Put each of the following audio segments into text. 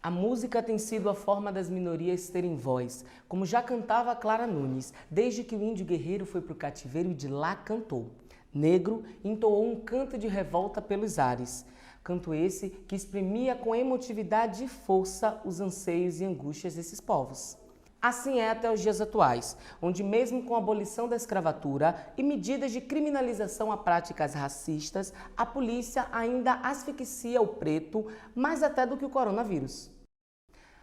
A música tem sido a forma das minorias terem voz, como já cantava Clara Nunes, desde que o índio guerreiro foi para o cativeiro e de lá cantou. Negro entoou um canto de revolta pelos ares. Canto esse que exprimia com emotividade e força os anseios e angústias desses povos. Assim é até os dias atuais, onde mesmo com a abolição da escravatura e medidas de criminalização a práticas racistas, a polícia ainda asfixia o preto mais até do que o coronavírus.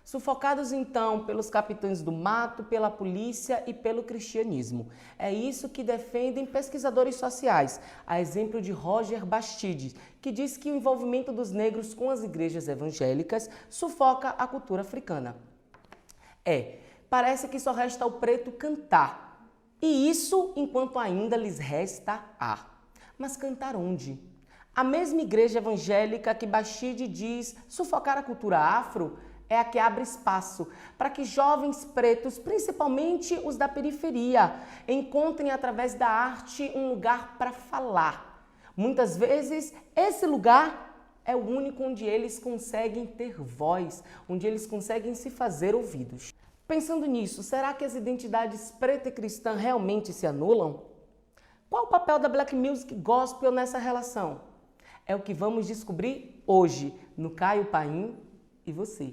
Sufocados então pelos capitães do mato, pela polícia e pelo cristianismo. É isso que defendem pesquisadores sociais, a exemplo de Roger Bastides, que diz que o envolvimento dos negros com as igrejas evangélicas sufoca a cultura africana. Parece que só resta o preto cantar. E isso enquanto ainda lhes resta ar. Mas cantar onde? A mesma igreja evangélica que Bastides diz sufocar a cultura afro é a que abre espaço para que jovens pretos, principalmente os da periferia, encontrem através da arte um lugar para falar. Muitas vezes, esse lugar é o único onde eles conseguem ter voz, onde eles conseguem se fazer ouvidos. Pensando nisso, será que as identidades preta e cristã realmente se anulam? Qual o papel da Black Music Gospel nessa relação? É o que vamos descobrir hoje no Caio Paim e Você.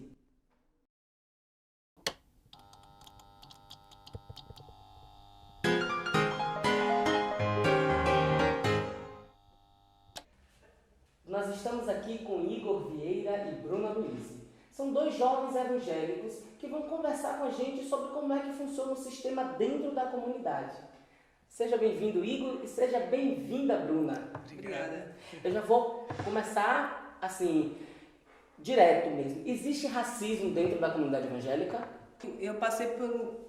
Nós estamos aqui com Igor Vieira e Bruna Luiz. São dois jovens evangélicos que vão conversar com a gente sobre como é que funciona o sistema dentro da comunidade. Seja bem-vindo, Igor, e seja bem-vinda, Bruna. Obrigada. Eu já vou começar, assim, direto mesmo. Existe racismo dentro da comunidade evangélica? Eu passei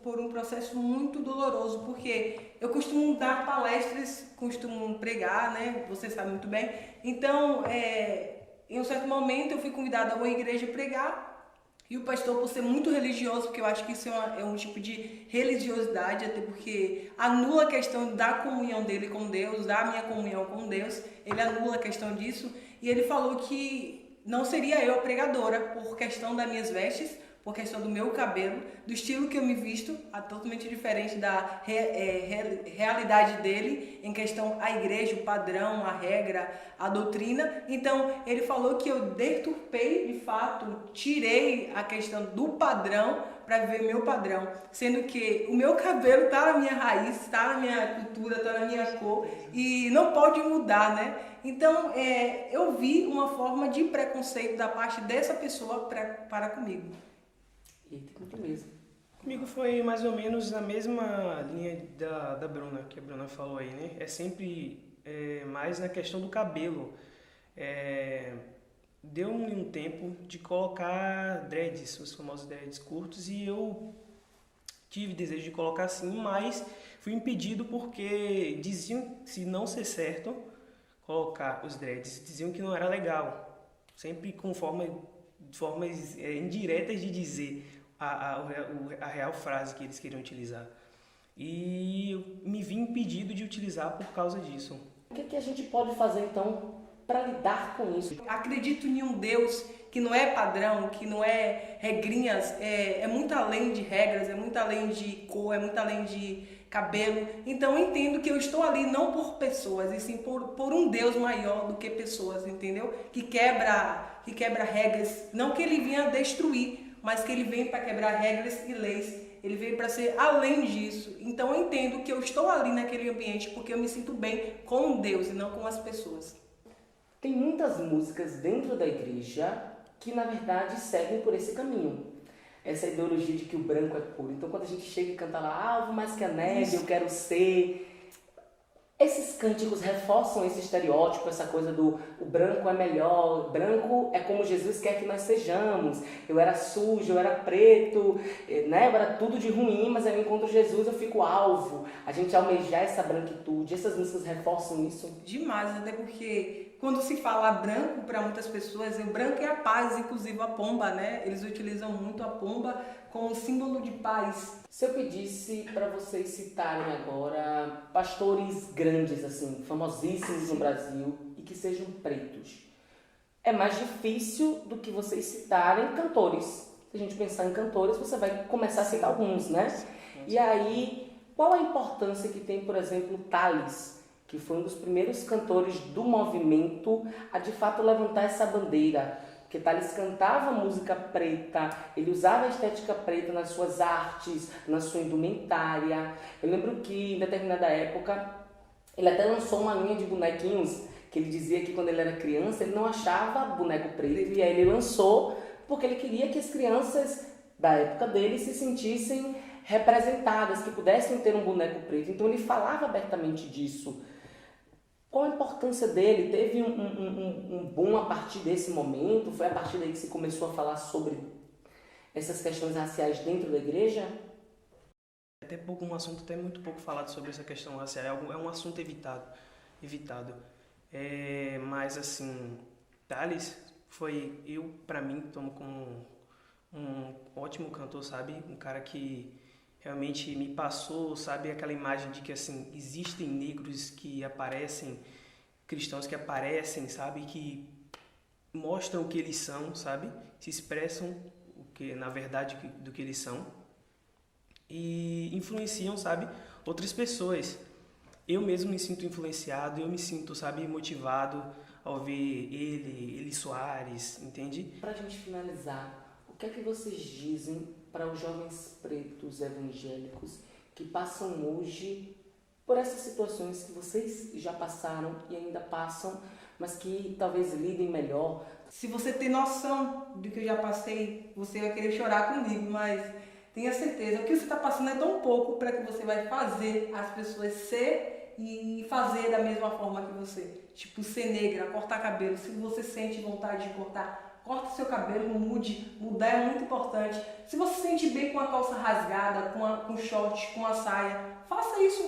por um processo muito doloroso, porque eu costumo dar palestras, costumo pregar, né? Você sabe muito bem. Então, em um certo momento, eu fui convidada a uma igreja a pregar, e o pastor, por ser muito religioso, porque eu acho que isso é um tipo de religiosidade, até porque anula a questão da comunhão dele com Deus, da minha comunhão com Deus, ele anula a questão disso, e ele falou que não seria eu a pregadora, por questão das minhas vestes, por questão do meu cabelo, do estilo que eu me visto, totalmente diferente da realidade dele, em questão a igreja, o padrão, a regra, a doutrina. Então, ele falou que eu deturpei, de fato, tirei a questão do padrão para viver o meu padrão, sendo que o meu cabelo está na minha raiz, está na minha cultura, está na minha cor, e não pode mudar, né? Então, eu vi uma forma de preconceito da parte dessa pessoa para comigo. Muito mesmo. Comigo foi mais ou menos na mesma linha da Bruna, que a Bruna falou aí, né? É sempre mais na questão do cabelo. Deu-me um tempo de colocar dreads, os famosos dreads curtos, e eu tive desejo de colocar sim, mas fui impedido porque diziam, se não ser certo, colocar os dreads, diziam que não era legal. Sempre com formas indiretas de dizer a real frase que eles queriam utilizar. E eu me vi impedido de utilizar por causa disso. O que a gente pode fazer, então, para lidar com isso? Acredito em um Deus que não é padrão, que não é regrinhas, é muito além de regras, é muito além de cor, é muito além de cabelo. Então eu entendo que eu estou ali não por pessoas, e sim por um Deus maior do que pessoas, entendeu? Que quebra regras, não que ele vinha destruir, mas que ele vem para quebrar regras e leis, ele veio para ser além disso. Então eu entendo que eu estou ali naquele ambiente porque eu me sinto bem com Deus e não com as pessoas. Tem muitas músicas dentro da igreja que, na verdade, seguem por esse caminho. Essa ideologia de que o branco é puro. Então, quando a gente chega e canta lá, alvo mais que a neve, eu quero ser... Esses cânticos reforçam esse estereótipo, essa coisa do o branco é melhor, branco é como Jesus quer que nós sejamos. Eu era sujo, eu era preto, né? Eu era tudo de ruim, mas aí eu encontro Jesus, eu fico alvo. A gente almejar essa branquitude, essas músicas reforçam isso? Demais, até porque quando se fala branco para muitas pessoas, o branco é a paz, inclusive a pomba, né? Eles utilizam muito a pomba como símbolo de paz. Se eu pedisse para vocês citarem agora pastores grandes, assim, famosíssimos no Brasil e que sejam pretos, É mais difícil do que vocês citarem cantores. Se a gente pensar em cantores, você vai começar a citar alguns, né? E aí, qual a importância que tem, por exemplo, Thalles, que foi um dos primeiros cantores do movimento a de fato levantar essa bandeira? Porque Thalles cantava música preta, ele usava a estética preta nas suas artes, na sua indumentária. Eu lembro que em determinada época ele até lançou uma linha de bonequinhos que ele dizia que quando ele era criança ele não achava boneco preto, e aí ele lançou porque ele queria que as crianças da época dele se sentissem representadas, que pudessem ter um boneco preto. Então ele falava abertamente disso. Qual a importância dele? Teve um boom a partir desse momento? Foi a partir daí que se começou a falar sobre essas questões raciais dentro da igreja? Até pouco, um assunto até muito pouco falado sobre essa questão racial, é um assunto evitado. Mas assim, Thalles foi, para mim, tomo como um ótimo cantor, sabe? Um cara que realmente me passou, sabe, aquela imagem de que assim, existem negros que aparecem, cristãos que aparecem, sabe, que mostram o que eles são, sabe? Se expressam o que na verdade do que eles são e influenciam, sabe, outras pessoas. Eu mesmo me sinto influenciado, eu me sinto, sabe, motivado ao ver Eli Soares, entende? Para a gente finalizar, o que é que vocês dizem para os jovens pretos evangélicos que passam hoje por essas situações que vocês já passaram e ainda passam, mas que talvez lidem melhor? Se você tem noção do que eu já passei, você vai querer chorar comigo, mas tenha certeza, o que você está passando é tão pouco para que você vai fazer as pessoas ser e fazer da mesma forma que você. Tipo, ser negra, cortar cabelo. Se você sente vontade de cortar, corta seu cabelo, mude. Mudar é muito importante. Se você se sente bem com a calça rasgada, com short, com a saia, faça isso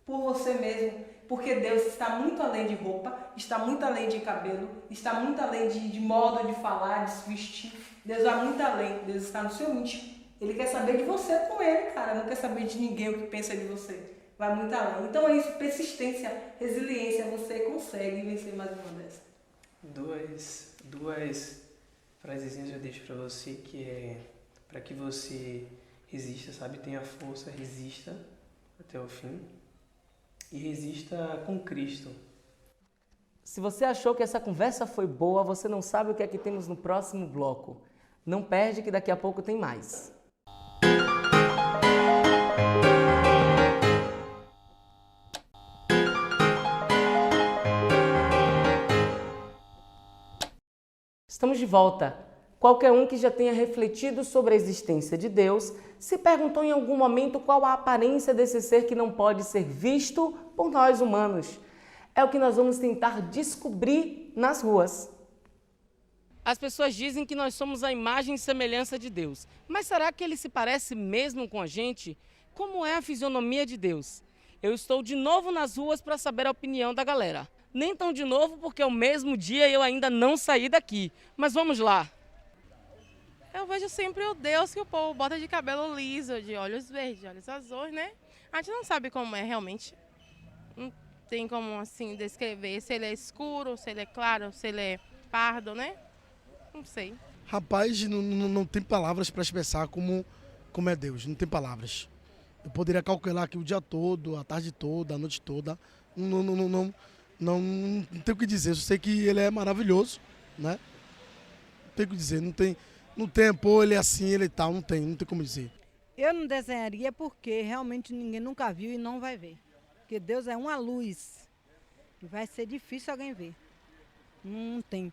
por você mesmo. Porque Deus está muito além de roupa, está muito além de cabelo, está muito além de modo de falar, de se vestir. Deus vai muito além. Deus está no seu íntimo. Ele quer saber de você com ele, cara. Não quer saber de ninguém o que pensa de você. Vai muito além. Então é isso, persistência, resiliência. Você consegue vencer mais uma dessas. Duas frasezinhas eu deixo pra você, que é para que você resista, sabe? Tenha força, resista até o fim. E resista com Cristo. Se você achou que essa conversa foi boa, você não sabe o que é que temos no próximo bloco. Não perde que daqui a pouco tem mais. Estamos de volta. Qualquer um que já tenha refletido sobre a existência de Deus se perguntou em algum momento qual a aparência desse ser que não pode ser visto por nós humanos. É o que nós vamos tentar descobrir nas ruas. As pessoas dizem que nós somos a imagem e semelhança de Deus. Mas será que ele se parece mesmo com a gente? Como é a fisionomia de Deus? Eu estou de novo nas ruas para saber a opinião da galera. Nem tão de novo porque é o mesmo dia e eu ainda não saí daqui. Mas vamos lá. Eu vejo sempre o Deus que o povo bota de cabelo liso, de olhos verdes, de olhos azuis, né? A gente não sabe como é realmente. Não tem como, assim, descrever se ele é escuro, se ele é claro, se ele é pardo, né? Não sei. Rapaz, não tem palavras para expressar como é Deus, não tem palavras. Eu poderia calcular aqui o dia todo, a tarde toda, a noite toda. Não tenho o que dizer, eu sei que ele é maravilhoso, né? Não tenho o que dizer, não tem, pô, ele é assim, ele é tal, não tem como dizer. Eu não desenharia porque realmente ninguém nunca viu e não vai ver. Porque Deus é uma luz e vai ser difícil alguém ver. Não tem.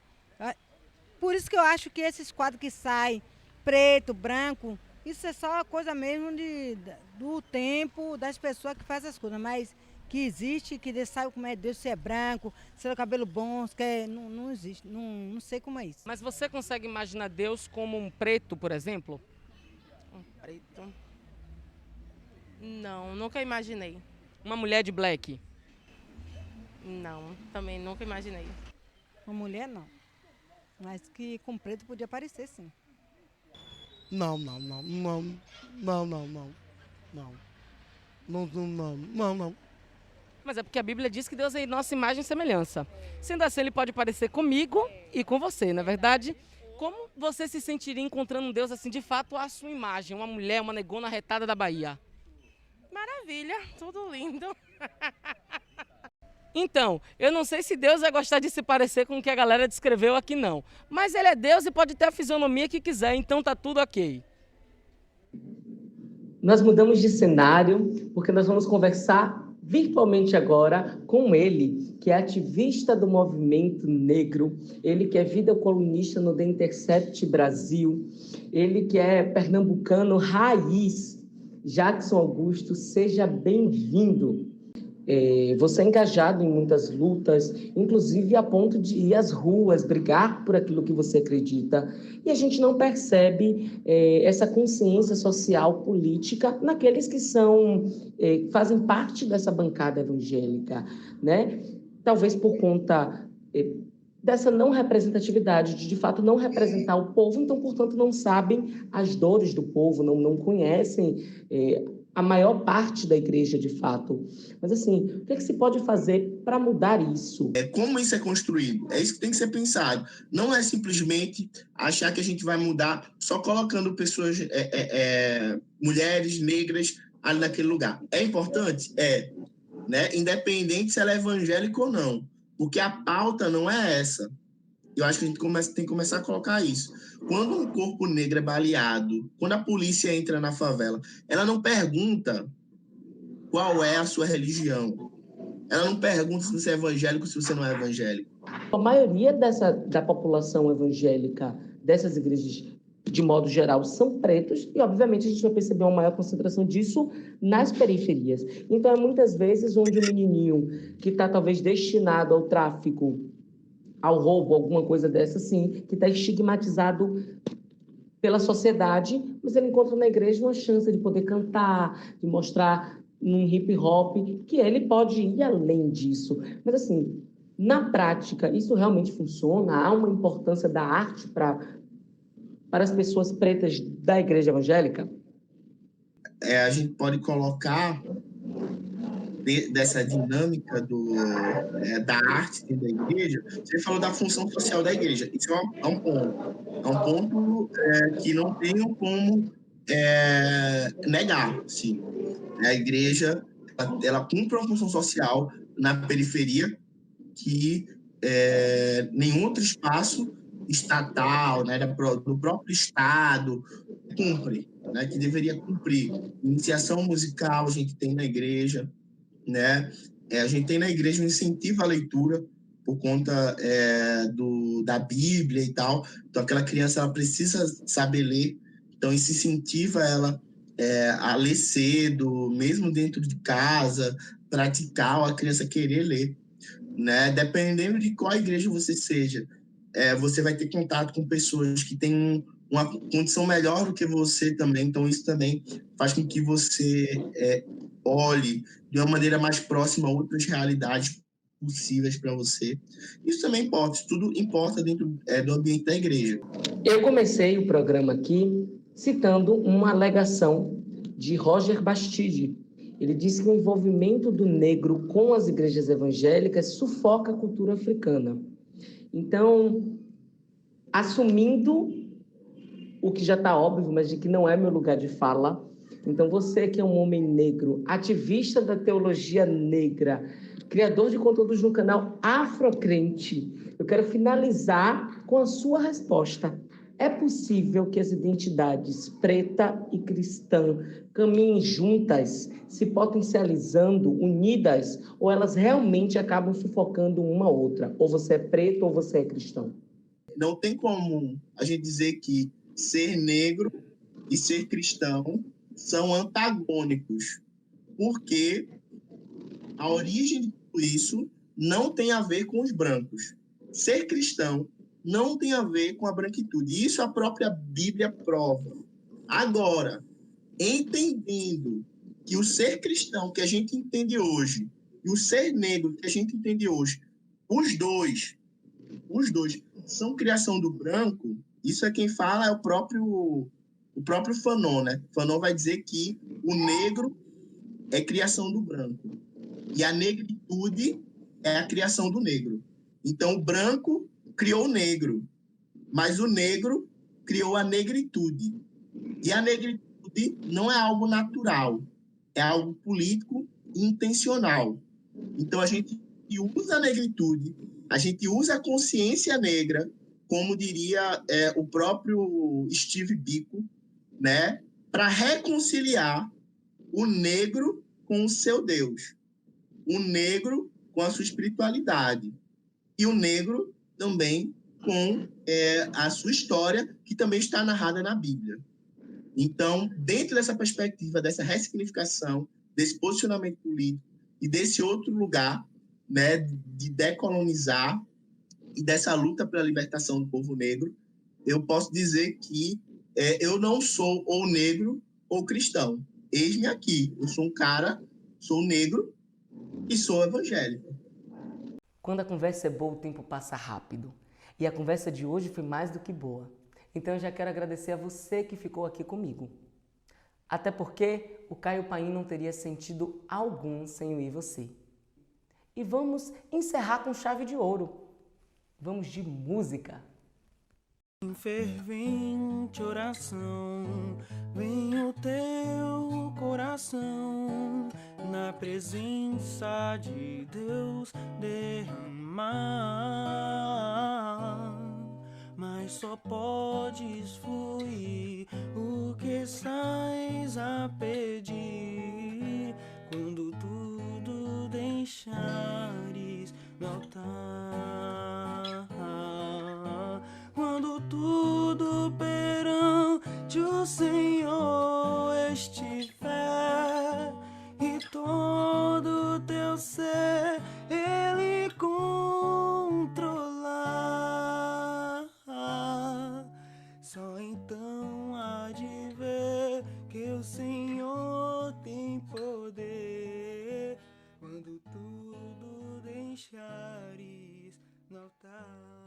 Por isso que eu acho que esses quadros que saem, preto, branco, isso é só coisa mesmo do tempo das pessoas que fazem as coisas. Mas que existe, que Deus sabe como é Deus, se é branco, se é o cabelo bom, não existe. Não sei como é isso. Mas você consegue imaginar Deus como um preto, por exemplo? Um preto. Não, nunca imaginei. Uma mulher de black? Não, também nunca imaginei. Uma mulher não. Mas que com preto podia parecer, sim. Não. Mas é porque a Bíblia diz que Deus é nossa imagem e semelhança. Sendo assim, ele pode parecer comigo e com você, na verdade. Como você se sentiria encontrando um Deus assim, de fato, à sua imagem? Uma mulher, uma negona retada da Bahia. Maravilha, tudo lindo. Então, eu não sei se Deus vai gostar de se parecer com o que a galera descreveu aqui, não. Mas ele é Deus e pode ter a fisionomia que quiser, então tá tudo ok. Nós mudamos de cenário porque nós vamos conversar virtualmente agora com ele, que é ativista do movimento negro, ele que é videocolunista no The Intercept Brasil, ele que é pernambucano raiz. Jackson Augusto, seja bem-vindo. Você é engajado em muitas lutas, inclusive a ponto de ir às ruas, brigar por aquilo que você acredita. E a gente não percebe essa consciência social, política, naqueles que fazem parte dessa bancada evangélica, né? Talvez por conta dessa não representatividade, de fato não representar o povo, então, portanto, não sabem as dores do povo, não conhecem a maior parte da igreja, de fato. Mas, assim, o que se pode fazer para mudar isso? Como isso é construído? É isso que tem que ser pensado. Não é simplesmente achar que a gente vai mudar só colocando pessoas, mulheres negras ali naquele lugar. É importante? É. Né? Independente se ela é evangélica ou não. Porque a pauta não é essa. Eu acho que a gente tem que começar a colocar isso. Quando um corpo negro é baleado, quando a polícia entra na favela, ela não pergunta qual é a sua religião. Ela não pergunta se você é evangélico ou se você não é evangélico. A maioria da população evangélica dessas igrejas, de modo geral, são pretos e, obviamente, a gente vai perceber uma maior concentração disso nas periferias. Então, é muitas vezes onde o menininho que está talvez destinado ao tráfico, ao roubo, alguma coisa dessa, assim, que está estigmatizado pela sociedade, mas ele encontra na igreja uma chance de poder cantar, de mostrar num hip hop que ele pode ir além disso. Mas, assim, na prática, isso realmente funciona? Há uma importância da arte para as pessoas pretas da igreja evangélica? A gente pode colocar dessa dinâmica da arte dentro da igreja. Você falou da função social da igreja. Isso é um ponto. É um ponto que não tenho como negar. Sim. A igreja ela cumpre uma função social na periferia que nenhum outro espaço estatal, né, do próprio Estado, cumpre, né, que deveria cumprir. Iniciação musical a gente tem na igreja, né? A gente tem na igreja um incentivo à leitura por conta da Bíblia e tal. Então, aquela criança ela precisa saber ler. Então, isso incentiva ela a ler cedo, mesmo dentro de casa, praticar, a criança querer ler, né? Dependendo de qual igreja você seja, você vai ter contato com pessoas que têm uma condição melhor do que você também. Então, isso também faz com que você olhe de uma maneira mais próxima a outras realidades possíveis para você. Isso também importa, isso tudo importa dentro do ambiente da igreja. Eu comecei o programa aqui citando uma alegação de Roger Bastide. Ele disse que o envolvimento do negro com as igrejas evangélicas sufoca a cultura africana. Então, assumindo o que já está óbvio, mas de que não é meu lugar de fala, então você que é um homem negro, ativista da teologia negra, criador de conteúdos no canal Afrocrente, eu quero finalizar com a sua resposta. É possível que as identidades preta e cristã caminhem juntas, se potencializando, unidas, ou elas realmente acabam sufocando uma a outra? Ou você é preto ou você é cristão? Não tem como a gente dizer que ser negro e ser cristão são antagônicos, porque a origem de tudo isso não tem a ver com os brancos. Ser cristão não tem a ver com a branquitude. Isso a própria Bíblia prova. Agora, entendendo que o ser cristão que a gente entende hoje e o ser negro que a gente entende hoje, os dois são criação do branco, isso é quem fala é o próprio Fanon, né? Fanon vai dizer que o negro é criação do branco. E a negritude é a criação do negro. Então, o branco criou o negro, mas o negro criou a negritude. E a negritude não é algo natural, é algo político e intencional. Então, a gente usa a negritude, a gente usa a consciência negra, como diria o próprio Steve Biko, né, para reconciliar o negro com o seu Deus, o negro com a sua espiritualidade e o negro também com a sua história, que também está narrada na Bíblia. Então, dentro dessa perspectiva, dessa ressignificação, desse posicionamento político e desse outro lugar, né, de decolonizar e dessa luta pela libertação do povo negro, eu posso dizer que eu não sou ou negro ou cristão. Eis-me aqui, eu sou um cara, sou negro e sou evangélico. Quando a conversa é boa, o tempo passa rápido. E a conversa de hoje foi mais do que boa. Então eu já quero agradecer a você que ficou aqui comigo. Até porque o Caio Paim não teria sentido algum sem eu e você. E vamos encerrar com chave de ouro. Vamos de música. Em fervente oração, vem o teu coração na presença de Deus derramar. Mas só podes fluir o que sais a pedir quando tudo deixares no altar. Quando tudo perante o Senhor estiver e todo teu ser Ele controlar, só então há de ver que o Senhor tem poder quando tudo deixares no altar.